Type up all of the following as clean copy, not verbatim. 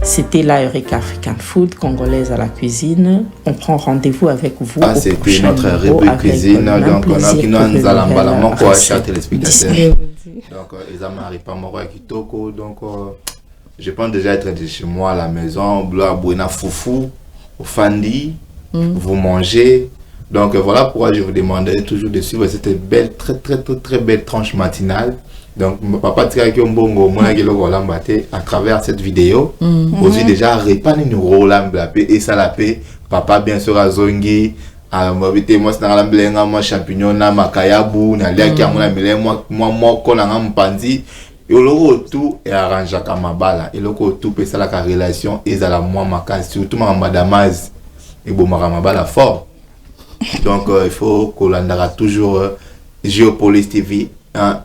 C'était la Eureka African Food, congolaise à la cuisine. On prend rendez-vous avec vous. Ah, c'était notre rubrique cuisine. Donc, on a qui nous allons quoi, chers téléspectateurs. Donc, ils n'arrivent pas à Kitoko. Donc, je pense déjà être chez moi à la maison. Bouena foufou, au fandi, vous mangez. Donc, voilà pourquoi je vous demandais toujours de suivre cette belle, très belle tranche matinale. Donc, papa tira ki mbongo mona ki loko lambate à travers cette vidéo. Aussi déjà répandre nous rolamba et ça la paix. Papa bien sûr azongi a mobité moi na lamblenga moi champignon na makayabu na lia ki amona mele moi kona ngam panzi et loko tout et arrange kamabala et loko tout peut ça la relation et ça la moi makasi surtout madamaz et bon makamabala fort. Donc il faut qu'on l'andara toujours Géopolis TV.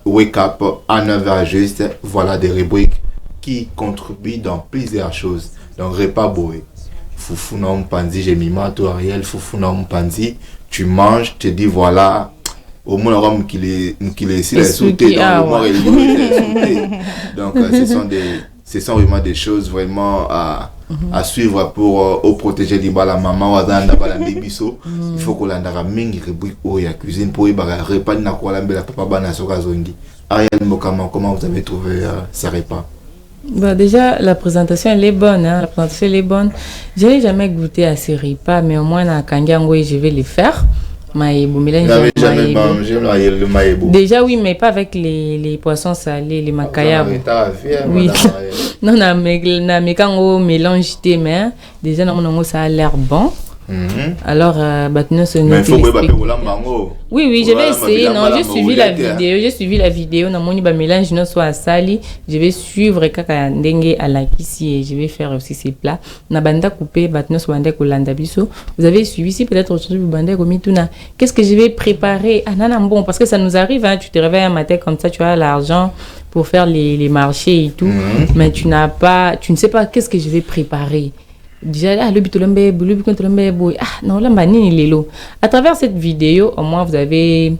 Wake Up à 9h juste, voilà des rubriques qui contribuent dans plusieurs choses. Donc repas boé, foufou non panzi, j'ai mis ma toi Ariel, foufou non panzi, tu manges, tu te dis voilà, au moins l'homme qui est ici, il est sauté dans le mois, il est sauté. Donc ce sont vraiment des choses vraiment à suivre pour protéger la maman wazanda bala bibiso. Il faut qu'on l'andara mingi rubrique ou ya cuisine pour y repas na kwa la papa bana soka zongi. Ariel Mokama, comment vous avez trouvé ces repas? Bah déjà la présentation elle est bonne, hein? La présentation elle est bonne. Je n'ai jamais goûté à ces repas, mais au moins na Kangango je vais les faire. Maïbou, jamais mangé le maïbou. Déjà oui, mais pas avec les poissons salés, les makayabou. Oui. Non, na mekango mélange tes mains. Déjà ça a l'air bon. Alors maintenant ce mais il faut oui, je vais essayer. Non, j'ai suivi la vidéo. Na moni ba mélange non soit sali. Je vais suivre kaka ndenge à la kisi et je vais faire aussi ces plats. Na banda coupé maintenant soit banda kolanda biso. Vous avez suivi si peut-être aujourd'hui banda komituna. Qu'est-ce que je vais préparer? Ah non, bon parce que ça nous arrive hein, tu te réveilles un matin comme ça, tu as l'argent pour faire les marchés et tout, mais tu ne sais pas qu'est-ce que je vais préparer. Déjà, le non, à travers cette vidéo, au moins vous avez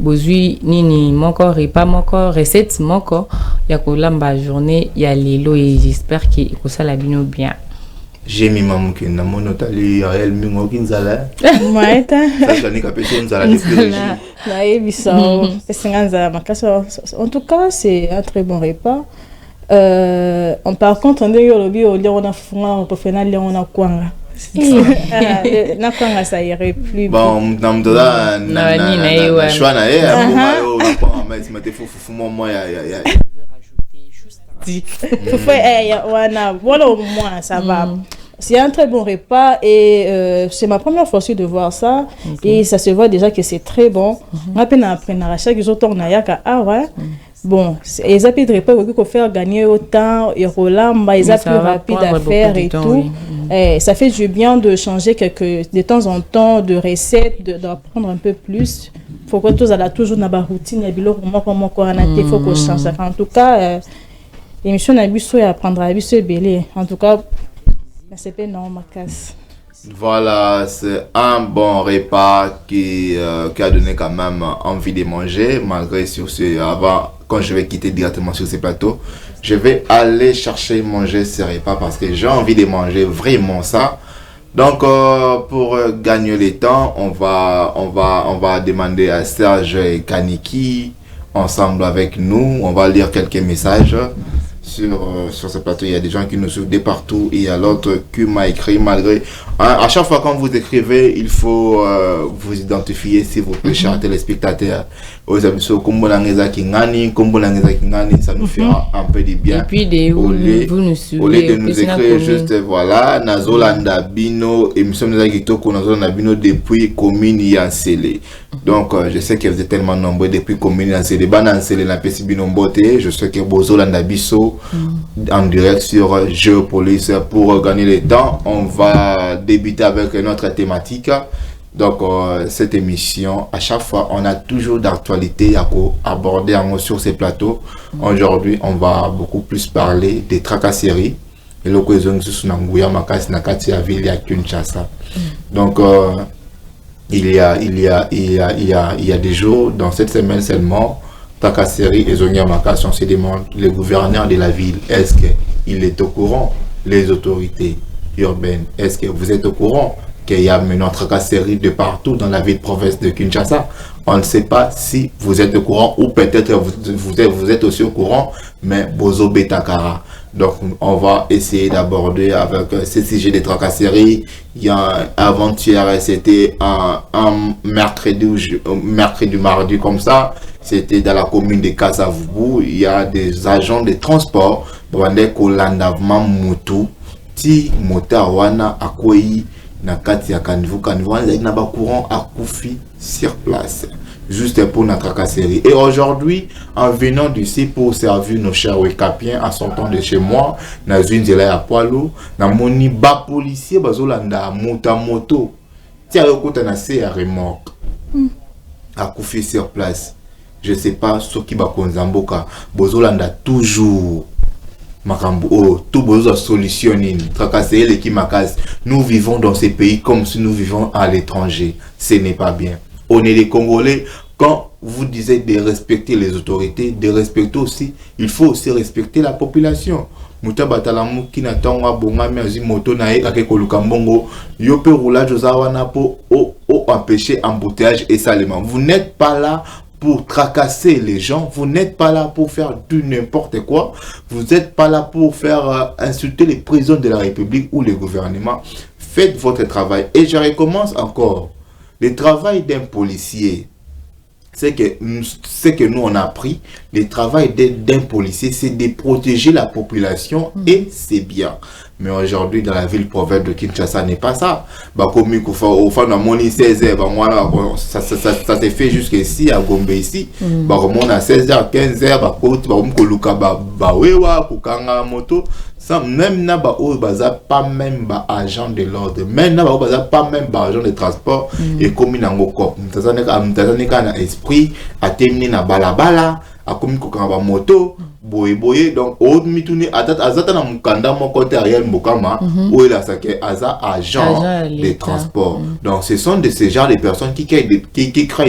besoin nini mon corps et pas mon corps, recette mon corps. Il y a que la journée, il y a l'élo et j'espère que ça la bino bien. J'ai mis maman qui n'a mon hôtel Ariel Mingo Kinzala. Ouais, ça je n'ai qu'à pêcher une salade de purée. En tout cas, c'est un très bon repas. Par contre, on a froid, on a quoi. Ça irait plus. Bon, ça va. C'est un très bon repas et c'est ma première fois aussi de voir ça. Et ça se voit déjà que c'est très bon. Bon, les appuis de repas qu'il faut faire gagner autant et Rolamba, ils plus rapide à faire et tout. Ça fait du bien de changer de temps en temps de recettes, d'apprendre un peu plus. Faut que tous à toujours dans la routine, il faut qu'on change. En tout cas, l'émission n'a plus à apprendre à biso belé. En tout cas, c'est pas non ma casse. Voilà, c'est un bon repas qui a donné quand même envie de manger, malgré sur ce avant. Quand je vais quitter directement sur ces plateaux, je vais aller chercher manger ces repas parce que j'ai envie de manger vraiment ça. Donc pour gagner le temps, on va demander à Serge et Kaniki ensemble avec nous. On va lire quelques messages sur ce plateau. Il y a des gens qui nous suivent de partout et il y a l'autre qui m'a écrit malgré. À chaque fois quand vous écrivez, il faut vous identifier s'il vous plaît, chers téléspectateurs. Ça nous fera un peu de bien. Et puis vous nous suivez. Au lieu de nous écrire juste voilà, Nazolanda Bino, émission Nazolanda Bino depuis commune Yansele. Donc je sais que vous êtes tellement nombreux depuis commune Yansele. Banansele na pesi Bino Mbote. Je sais que Bozolanda Biso en direct sur Géopolis. Pour gagner le temps, on va débuter avec notre thématique. Donc cette émission, à chaque fois, on a toujours d'actualité à aborder sur ces plateaux. Aujourd'hui, on va beaucoup plus parler des tracasseries et l'occasion ville à Kinshasa. Donc il y a des jours dans cette semaine seulement, tracasseries et Zonia Makas, on se demande le gouverneur de la ville, est-ce qu'il est au courant? les autorités urbaines, est-ce que vous êtes au courant qu'il y a maintenant tracasserie de partout dans la ville-province de Kinshasa? On ne sait pas si vous êtes au courant ou peut-être vous êtes aussi au courant, mais Bozo Betakara. Donc, on va essayer d'aborder avec ces sujets de tracasserie. Il y a avant-hier, c'était un mercredi, mardi comme ça. C'était dans la commune de Kasavubu. Il y a des agents de transport. Ti motawana akwei na kati ya kanivu na ba courant akufi sur place juste pour notre tracasserie. Et aujourd'hui, en venant d'ici pour servir nos chers Wekapiens en sortant de chez moi, dans une zela ya poalo, na moni ba policier bazolanda moto. Tia yokota na se ya remorque. Akufi sur place. Je sais pas ce qui ba konzamboka bozolanda toujours Makambo, tout besoin de solutionner, tracasser les Kimakas. Nous vivons dans ces pays comme si nous vivons à l'étranger. Ce n'est pas bien. On est des Congolais. Quand vous disiez de respecter les autorités, de respecter aussi, il faut aussi respecter la population. Muta batalamu qui n'attend pas bonga mais moto nae ake kolukambongo yope roulage ozawana po empêcher embouteillage et salement. Vous n'êtes pas là pour tracasser les gens, vous n'êtes pas là pour faire du n'importe quoi, vous n'êtes pas là pour faire insulter les présidents de la République ou le gouvernement. Faites votre travail. Et je recommence encore. Le travail d'un policier, c'est que nous on a appris, le travail d'un policier, c'est de protéger la population et c'est bien. Mais aujourd'hui, dans la ville-province de Kinshasa, n'est pas ça. Au fin de mon 16 h, ça s'est fait jusqu'ici, à Gombe ici. On a 16h, 15h, même n'a pas même agent de l'ordre, même n'a pas même agent de transport et comme il a un esprit à terminer na balabala a comme moto boye donc au mituni azata na mukanda mon côté arrière mbokama où il a ça que agent de transport. Donc ce sont de ces genres de personnes qui créent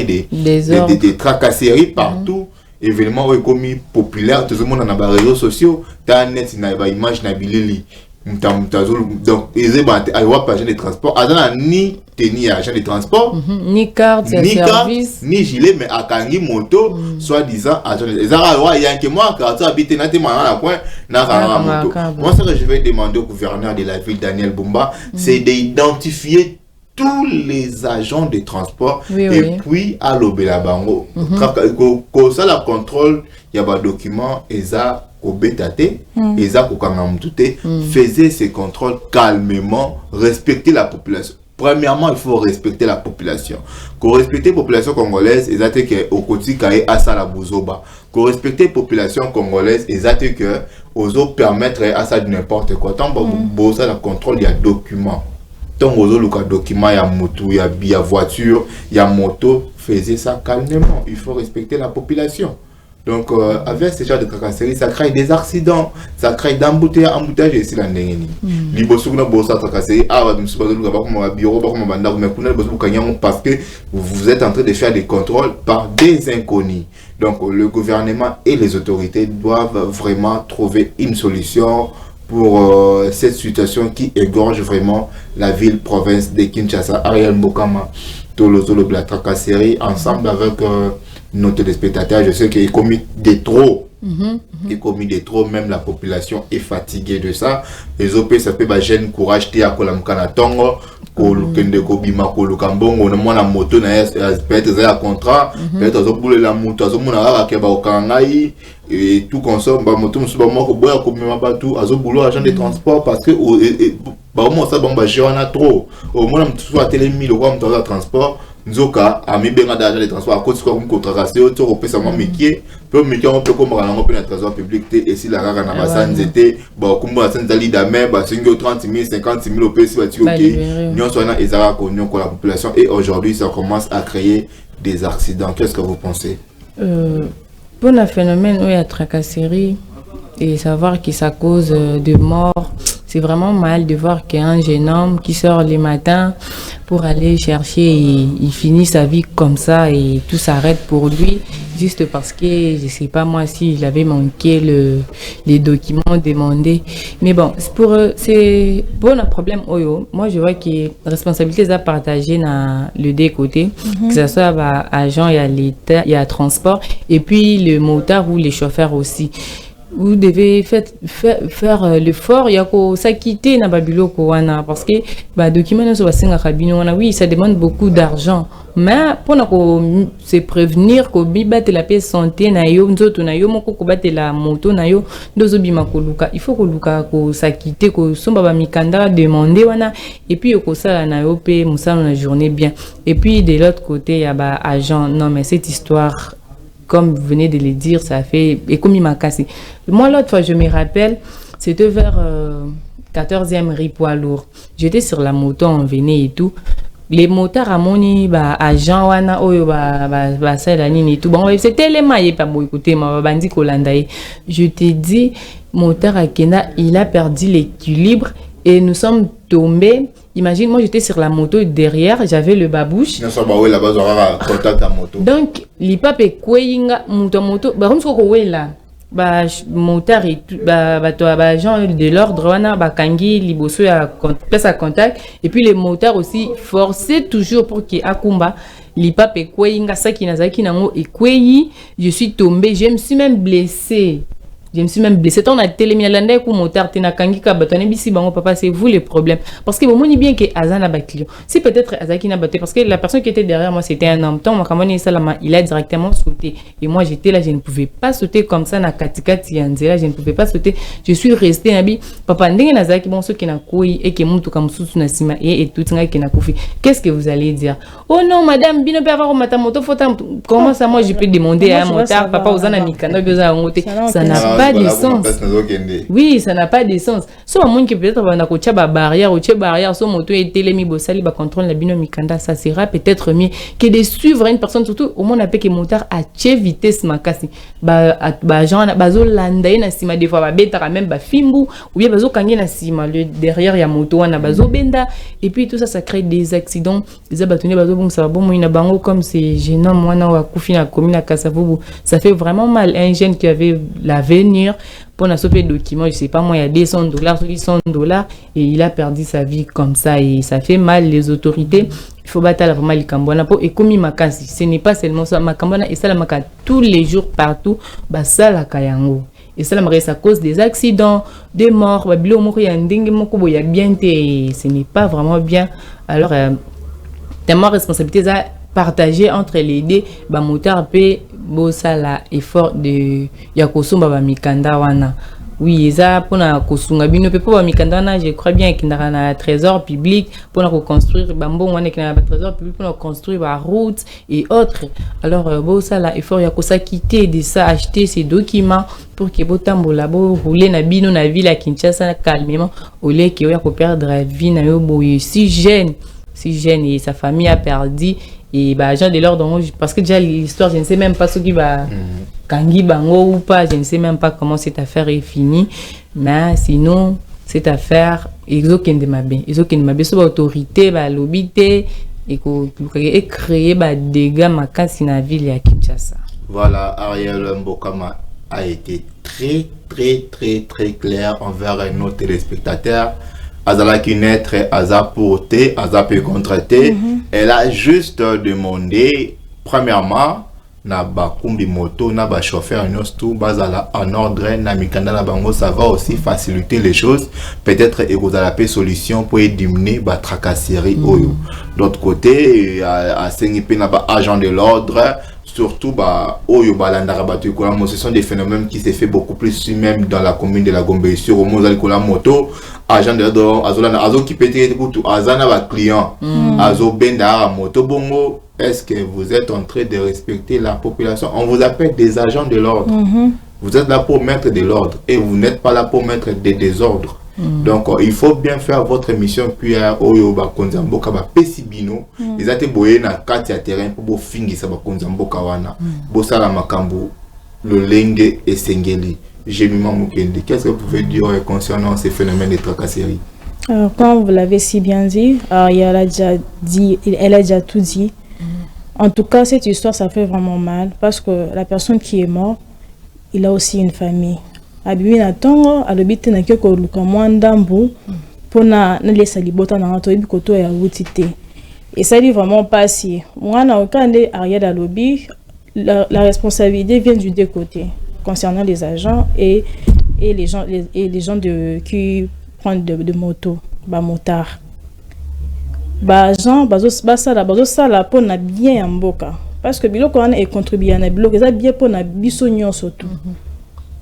des tracasseries partout. Événement où commis populaire, tout le monde dans les réseaux sociaux, t'as net na image na bilili. Donc ils ont pas agent de transport, ni tenir agent de transport, ni carte, ni gilet, mais à kangi moto, soi-disant agent de transport. Il y a que moi carte habite na te na coin na moto. Moi ce que je vais demander au gouverneur de la ville Daniel Bumba, c'est d'identifier tous les agents de transport puis à l'Obelabango. Quand ça la contrôle, il y a des documents ESA Obetate, ESA Kokangamutute, faisait ces contrôles calmement, respecter la population. Premièrement, il faut respecter la population. Pour respecter la population congolaise, exacte que au quotidien à ça la bouzoba. Pour respecter la population congolaise, exacte que aux autres permettre à ça de n'importe quoi. Tant que ça la contrôle, il y a documents. Tant que document, il y a moto, il y a voiture, il y a moto, faisez ça calmement. Il faut respecter la population. Donc, avec ce genre de tracasserie, ça crée des accidents, ça crée d'embouteillage ici la ndengeni. Parce que vous êtes en train de faire des contrôles par des inconnus. Donc, le gouvernement et les autorités doivent vraiment trouver une solution pour cette situation qui égorge vraiment la ville-province de Kinshasa. Ariel Mbokama, Tolozolo de la tracasserie, ensemble avec nos téléspectateurs, je sais qu'il est commis des trop. Il est commis des trop, même la population est fatiguée de ça. Les OP, ça peut gêner courage, tia kolamkana tongo, kende kobima kolukambongo, on a moto na peut-être un contrat, peut-être que la moto, et tout consomme, moto, agent de transport parce que au moins ça a trop. Au moins soit télémi le roi de transport. Nzoka a mis bien d'argent de transport à cause de quoi contracté autour au pèse métier peut métier on peut comme on peut dans transport public et si la rara na basan était bon comme la scène d'ali d'amé bah 30 000 50 000 au pèse bah ok nous sommes na ezara connu pour la population et aujourd'hui ça commence à créer des accidents. Qu'est-ce que vous pensez? Pour le phénomène où il y a tracasserie et savoir que ça cause de mort, c'est vraiment mal de voir qu'il y a un jeune homme qui sort le matin pour aller chercher et il finit sa vie comme ça et tout s'arrête pour lui juste parce que je sais pas moi s'il avait manqué les documents demandés. Mais bon, c'est pour un problème oyo. Moi je vois que la responsabilité est partagée dans le deux côtés, que ce soit agent, il y a l'État, il y a transport et puis le motard ou les chauffeurs aussi. Vous devez faire l'effort, il y a que ça quitter na babilo ko wana parce que ba document na so basinga kabino wana oui ça demande beaucoup d'argent mais pour na ko se prévenir ko bibate la paix santé na yo nzoto na yo moko ko bate la moto na yo ndozo bima ko luka il faut ko luka ko ça quitter ko somba ba mikanda demander wana et puis ko ça na yo pe musala na journée bien et puis de l'autre côté il y a ba agent non mais cette histoire comme vous venez de le dire, ça fait... Et comme il m'a cassé. Moi, l'autre fois, je me rappelle, c'était vers 14e rue poids lourd. J'étais sur la moto, on venait et tout. Les motards à mon agent, wana oyo ça et tout. Bon, c'était les mailles, pas bon, écoutez, ma bandi kolandaye. Je te dis, motard à Kenya, il a perdu l'équilibre et nous sommes tombés. Imagine, moi j'étais sur la moto derrière, j'avais le babouche. Donc, l'ipap est kweinga moto, bah comme ce que là, bah motard et tout, bah gens de l'ordre wana bah kangi liboso ya place à contact et puis les motards aussi forcés toujours pour qu'il akumba l'ipap est kweinga ça qui nazaki nango et kwei, je suis tombé, je me suis même blessé. Je me suis même blessé. On a télémialanda et motard tena kangi ka batone bisi bango papa c'est vous les problèmes parce que bon on dit bien que Azana ba client. Si peut-être Azaki n'a battu parce que la personne qui était derrière moi c'était un homme. Tant makamoni salama il a directement sauté et moi j'étais là je ne pouvais pas sauter comme ça na katikati yanzela je ne pouvais pas sauter. Je suis resté nabi papa ndenge nazaki bon ceux qui na koi et que mutu kam susu na sima et tout nga qui na kufi. Qu'est-ce que vous allez dire? Oh non madame bino peut avoir ma moto faut comment ça moi je peux demander à un motard papa Ozana mikanda besoin ngote ça n'a pas de sens. Oui, ça n'a pas de sens. Soit monde qui peut-être va na ko tcha barrière ou tcha barrière so moto et telemi bosali ba contrôle la bino mikanda ça sera peut-être mieux que de suivre une personne surtout au monde appelle que motard à tche vitesse makasi ba gens bazo landa na sima des fois ba beta même ba fimbu ou bien bazo kangi na sima le derrière ya moto wana bazo benda et puis tout ça ça crée des accidents les abatonnés bazo bon ça va bon ina bango comme c'est gênant moi na wa kufi na commune à Kasavubu ça fait vraiment mal un jeune qui avait l'avenir pour un super document, je sais pas moi, il y a $200, $100 et il a perdu sa vie comme ça et ça fait mal les autorités. Il faut battre vraiment les Cambona et comme il m'a cassé, ce n'est pas seulement ça, ma Cambona et ça la maka tous les jours partout, bah ça la kayango. Et ça la reste à cause des accidents, des morts, bah bilo moko ya ndenge moko boya bien et ce n'est pas vraiment bien. Alors tellement responsabilité ça partager entre les deux ba motard pe bosala effort de ya kosomba ba mikanda wana oui eza pona kosunga bino pe po ba mikanda wana je crois bien qu'il na na trésor public pona reconstruire ba mbongo wana na ba trésor public pona construire ba route et autres alors bosala effort ya kosakiter de ça acheter ces documents pour que botambola bo rouler na bino na ville à Kinshasa calmement au lieu que ya ko perdre la vie na yo boye si jeune et sa famille a perdu et bah agent de l'ordre parce que déjà l'histoire je ne sais même pas ce qui va kangi bango ou pas je ne sais même pas comment cette affaire est finie mais sinon cette affaire ezokende mabe so ba autorité ba lobité et créer ba dégâts makasi na ville ya Kinshasa. Voilà, Ariel Mbokama a été très clair envers nos téléspectateurs. Azala qui naître, Aza porté, Aza peut contracter. Elle a juste demandé, premièrement, na ba kumbi moto, na ba chauffeur, nos tout, bazala en ordre, na mikanda na bango, ça va aussi faciliter les choses. Peut-être et vous avez la solution pour diminuer ba tracasserie. D'autre côté, à Sengipe na ba agent de l'ordre. Surtout bah oyo balanda rabatu kola mo ce sont des phénomènes qui se fait beaucoup plus même dans la commune de la Gombe sur au Mozal kola moto agent de azolana azo qui pété pour tout azana ba client azo benda moto bongo. Est-ce que vous êtes en train de respecter la population? On vous appelle des agents de l'ordre. Vous êtes là pour mettre de l'ordre et vous n'êtes pas là pour mettre des désordres. Donc il faut bien faire votre mission puis oyo ba konzamboka ba pesibino ezate boye na kati ya terrain pour bo fingisa ba konzamboka wana bo sala makambo le lenge et sengeli. Qu'est-ce que vous pouvez dire concernant ces phénomènes de tracasserie? Alors, comme vous l'avez si bien dit, elle a déjà tout dit. En tout cas, cette histoire, ça fait vraiment mal parce que la personne qui est morte, il a aussi une famille. Abibi na tongo, alobite na kyoko luka mwandambu, pona na lesa libota na ngato ibi koto ya wutite. Et ça dit vraiment pas si. Moi, na okande Ariel alobi, la responsabilité vient du deux côtés, concernant les agents et les gens qui prennent de moto, motard. Agent, ça la pour na bien en boka. Parce que biloko wana e contribuer na biloko ça bien pour na biso nyonso tout.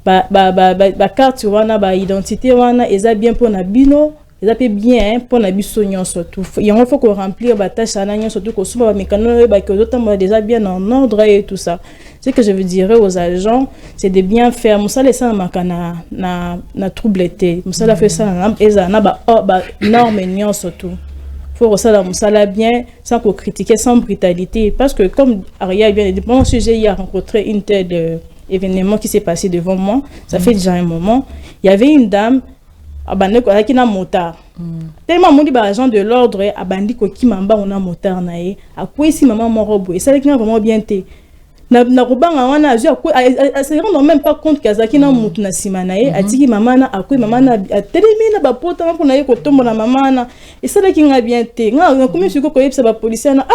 Carte wana identité wana eza bien pour na bino, eza pe bien pour na biso nyonso tout. Il faut qu'on remplir tâche na nyonso tout ko suba mécano que autant déjà bien en ordre et tout ça. Ce que je veux dire aux agents, c'est de bien faire. Moussa les ça na troubleté. Moussa la fait ça na norme nyonso tout. Faut ça la moussala bien sans qu'on critiquer sans brutalité parce que comme Ariel vient de dire mon sujet il a rencontré une telle événement qui s'est passé devant moi ça fait déjà un moment il y avait une dame abandé qui na motard tellement mon dit agent de l'ordre abandi ko ki mamba on a motard na ye akwe si maman mon robo et ça qui vraiment bien té na robanga wana azu akwe se rend même pas compte kazaki na mutu na simana ye atiki mama na akwe mama na telemi na ba pota na pona ye ko tombo na mama na et ça qui nga bien té nga komi suko ko yebisa ba policier na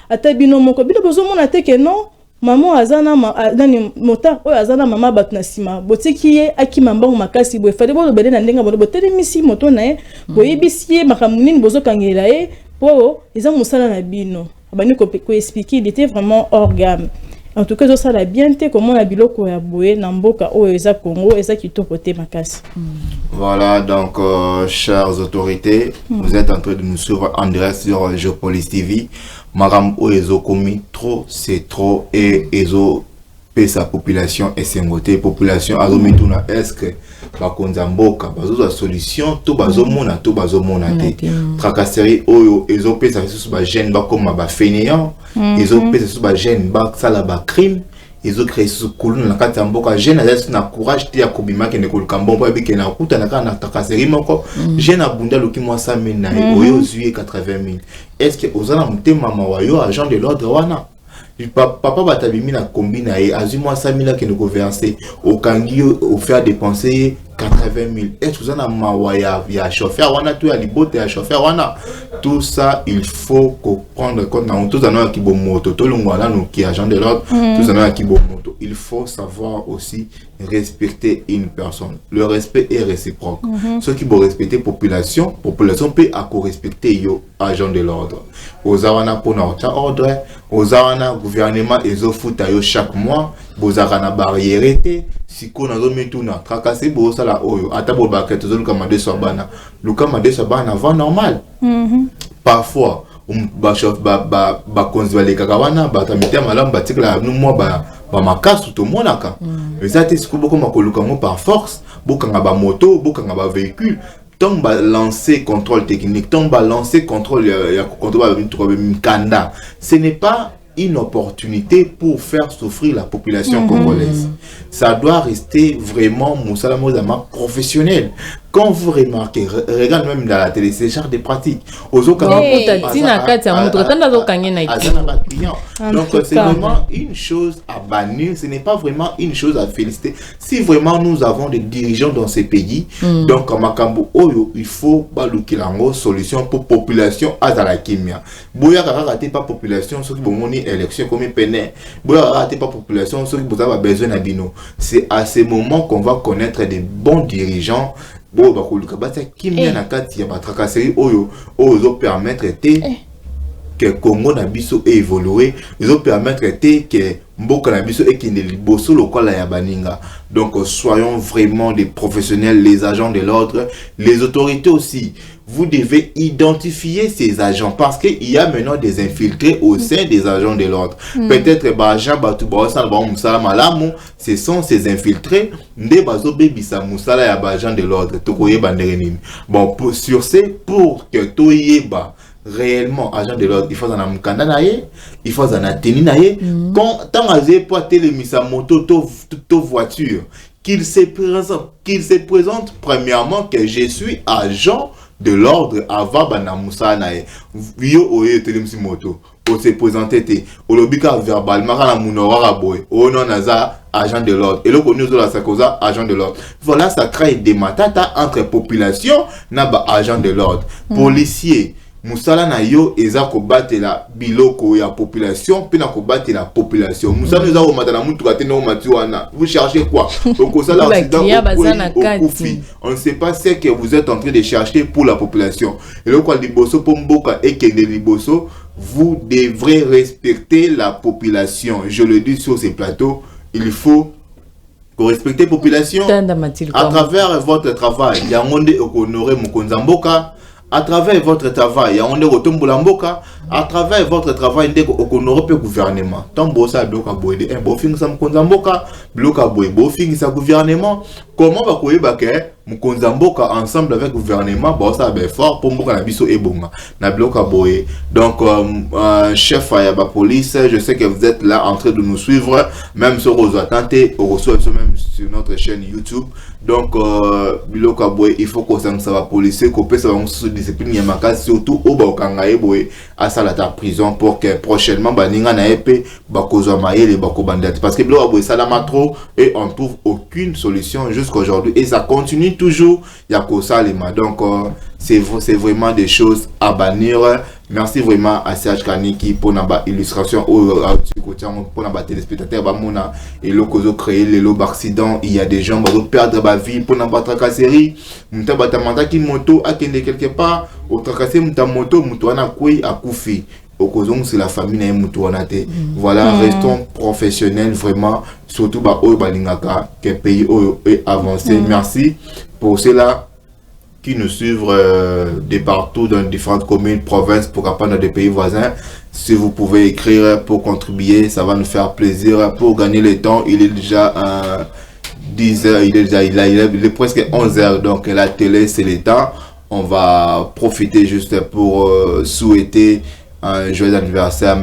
ata bino moko bino bozo mona te ke non maman azana nani motard o azana mama bat na sima botiki ye akima mbangu makasi bo fade bo bele na ndenga bo telemi si moto na ye bo yebisi makamunini bozo kangela ye po eza musala na bino abani ko expliquer il était vraiment hors gamme. En tout cas, ça l'a bien été comment la biloko ya boé namboka o eza Congo eza kitoko te makasi. Voilà donc chères autorités, vous êtes en train de nous suivre en direct sur Geopolis TV. Maram o ezo komi trop c'est trop et ezo pe sa population et sengote population azomituna est-ce que bakonza mboka bazo solution to bazo mona te tracasserie oyo ezo pe sa sous ba jeune ba comme ba fainéant ezo pe sous ba jeune ba sala ba crime ezo créer sous kuluna na kati mboka jeune azali na courage te ya kobima ke ne koluka mbombo ebike na kuta na kana tracasserie moko jeune abunda loki mwa 100 000 na oyo zuye 80 000 est-ce que ozana mutema mawayo agent de l'ordre wana papa batabimi na combine et azuma 100 000 qui nous verser au kangi au faire dépenser 80 000 est-ce que vous en a mawaya ya chauffeur wana tout ya libote ya chauffeur wana tout ça il faut prendre compte dans tout ça qui bon moto tout le monde là nous qui agent de l'ordre tout ça qui bon moto il faut savoir aussi respecter une personne le respect est réciproque ceux qui vont respecter population peut à respecter yo agent de l'ordre aux awana pour notre ordre aux awana gouvernement et aux foot chaque mois aux awana barrière si qu'on a remis tout na tracasser bo sala oyo atabo ba keto zolu kamade sobana lukamade sobana va normal parfois ba chef ba konzwale kakawana ba tamite malam ba tikla nu mo ba makasu to monaka ezate siku boko makoluka mo par force bokanga ba moto bokanga ba véhicule tant ba lancer contrôle technique tant ba lancer contrôle ya contrôle kanda ce n'est pas une opportunité pour faire souffrir la population congolaise. Ça doit rester vraiment Moussala Mozama professionnel. Quand vous remarquez, regardez même dans la télé, c'est genre des pratiques. Donc c'est vraiment une chose à bannir, ce n'est pas vraiment une chose à féliciter. Si vraiment nous avons des dirigeants dans ces pays, donc à Makambo Oyo, il faut balukilango solution pour population à la kimia. Boya raté pas population, ceux qui vont monter élection comme peine. Boya raté pas population, ceux qui vous avez besoin d'abino. C'est à ces moments qu'on va connaître des bons dirigeants. Bon, bah, qui m'a na kati ya batracasserie oyo ozo permettre que Congo na biso évoluer, ils ont permettre que mboka na biso et qui ne liboso lokola ya baninga. Donc soyons vraiment des professionnels, les agents de l'ordre, les autorités aussi. Vous devez identifier ces agents parce qu'il y a maintenant des infiltrés au sein des agents de l'ordre. Peut-être ce sont ces infiltrés de l'ordre. Bon, sur ces, pour que Toyeba réellement agent de l'ordre, il faut un mukanda naie, il faut un ateni naie. Quand tant pour télémisa moto to voiture, qu'il se présente premièrement que je suis agent de l'ordre avant bana musa na e yo oye telemsi moto o se présenter te o lobika verbalement kana munora boy o non naza agent de l'ordre et le connu de la sakoza agent de l'ordre. Voilà, ça crée des matata entre population na ba agent de l'ordre policier musala na yo eza ko batela biloko ya population pe na ko batela population musala eza ko matana mutu ka tena o matiwana vous cherchez quoi donc ça là on ne sait pas ce que vous êtes en train de chercher pour la population et le quoi liboso pomboka et kende liboso vous devrez respecter la population. Je le dis sur ces plateaux, il faut respecter la population à travers votre travail. Il y a un monde honoré Mukonzamboka. À travers votre travail, il y a un monde Rotombolamboka. À travers votre travail, il y a un gouvernement. Tant que ça bloca boide, un beau film ça Mukonzamboka, bloca boide, beau film ça gouvernement. Comment va courir baké Mukonzamboka ensemble avec gouvernement, bon ça ben fort pour Mboka na biso ebonga na bloca boide. Donc chef à la police, je sais que vous êtes là en train de nous suivre, même sur vos attentes, on reçoit même sur notre chaîne YouTube. Donc bloca boide, il faut qu'on ça va policier, qu'on peut savoir sous discipline yamaka surtout au Bakangaye boide à ça la prison pour que prochainement baninga na épée bakozo maïle bakobandate parce que bloca boide ça la matro et on trouve aucune solution jusqu'à aujourd'hui et ça continue toujours yakosa lema. Donc c'est vraiment des choses à bannir. Merci vraiment à Serge Kaniki pour la illustration pour la téléspectateur bamona et le cause créé les lots d'accident. Il y a des gens qui vont perdre la vie pour n'importe quelle série. Muta batamanda qui moto a quelque part au tracasser muta moto mutuana kui a koufi. Au cause c'est la famille na mutuana te. Voilà, restons professionnels vraiment surtout ba o balingaka que pays est avancé. Merci pour cela qui nous suivent de partout dans différentes communes, provinces, pourquoi pas dans des pays voisins. Si vous pouvez écrire pour contribuer, ça va nous faire plaisir. Pour gagner le temps, il est déjà 10 heures, il est presque 11 heures, donc la télé c'est le temps. On va profiter juste pour souhaiter un joyeux anniversaire.